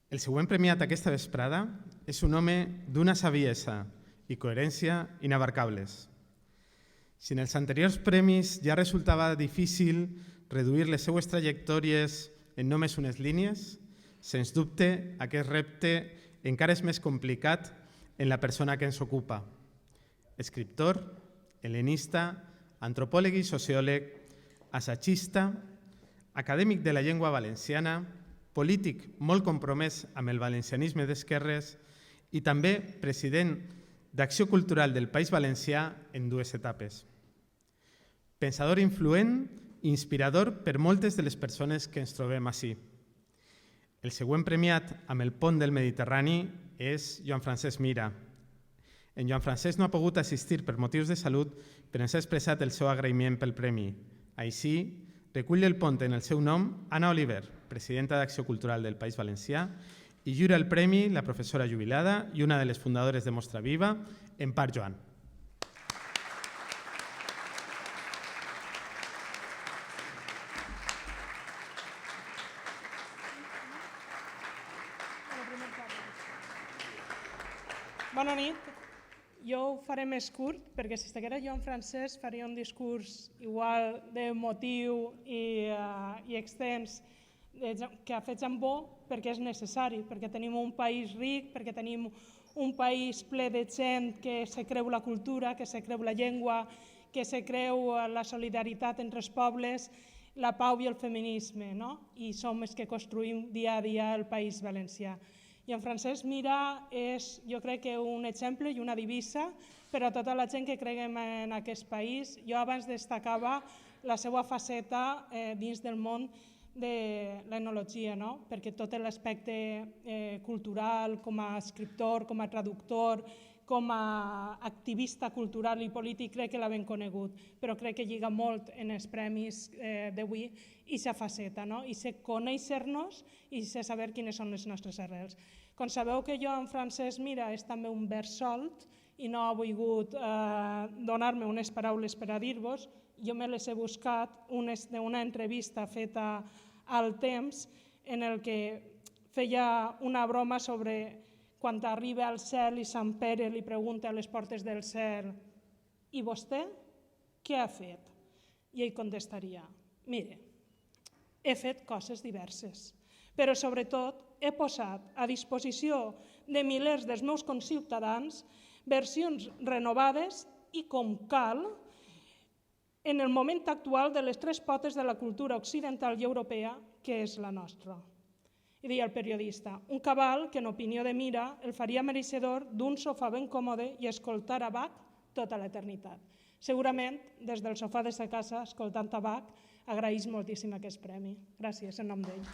El següent premiat aquesta vesprada és un home d'una saviesa i coherència inabarcables. Si en els anteriors premis ja resultava difícil reduir les seues trajectòries en només unes línies, sens dubte aquest repte encara és més complicat en la persona que ens ocupa. Escriptor, hel·lenista, antropòleg i sociòleg, assagista, acadèmic de la llengua valenciana, polític molt compromès amb el valencianisme d'esquerres i també president d'Acció Cultural del País Valencià en dues etapes. Pensador influent i inspirador per moltes de les persones que ens trobem ací. El següent premiat amb el Pont del Mediterrani és Joan Francesc Mira. En Joan Francesc no ha pogut assistir per motius de salut, però ens ha expressat el seu agraïment pel premi. Així, recull el pont en el seu nom Anna Oliver, presidenta d'Acció Cultural del País Valencià, i lliura el premi la professora jubilada i una de les fundadores de Mostra Viva, Empar Joan. Bona nit. Jo ho faré més curt, perquè si estiguera Joan Francesc faria un discurs igual d'emotiu i extens que ha fet Jambó, perquè és necessari, perquè tenim un país ric, perquè tenim un país ple de gent que se creu la cultura, que se creu la llengua, que se creu la solidaritat entre els pobles, la pau i el feminisme, i som els que construïm dia a dia el País Valencià. Joan Francesc Mira és, jo crec, que un exemple i una divisa per a tota la gent que creguem en aquest país. Jo abans destacava la seva faceta dins del món de l'etnologia, perquè tot l'aspecte cultural, com a escriptor, com a traductor, com a activista cultural i polític, crec que l'ha ben conegut, però crec que lliga molt en els premis d'avui i sa faceta, i sé conèixer-nos i sé saber quines són les nostres arrels. Com sabeu que Joan Francesc Mira és també un vers solt i no ha volgut donar-me unes paraules per a dir-vos, jo me les he buscat d'una entrevista feta al Temps en el que feia una broma sobre quan arriba al cel i Sant Pere li pregunta a les portes del cel «I vostè què ha fet?» I ell contestaria «Mire, he fet coses diverses, però sobretot he posat a disposició de milers dels meus conciutadans versions renovades i com cal en el moment actual de les tres potes de la cultura occidental i europea que és la nostra». I deia el periodista, un cabal que en opinió de Mira el faria mereixedor d'un sofà ben còmode i escoltar a Bach tota l'eternitat. Segurament, des del sofà de sa casa, escoltant a Bach, agraeix moltíssim aquest premi. Gràcies, en nom d'ell.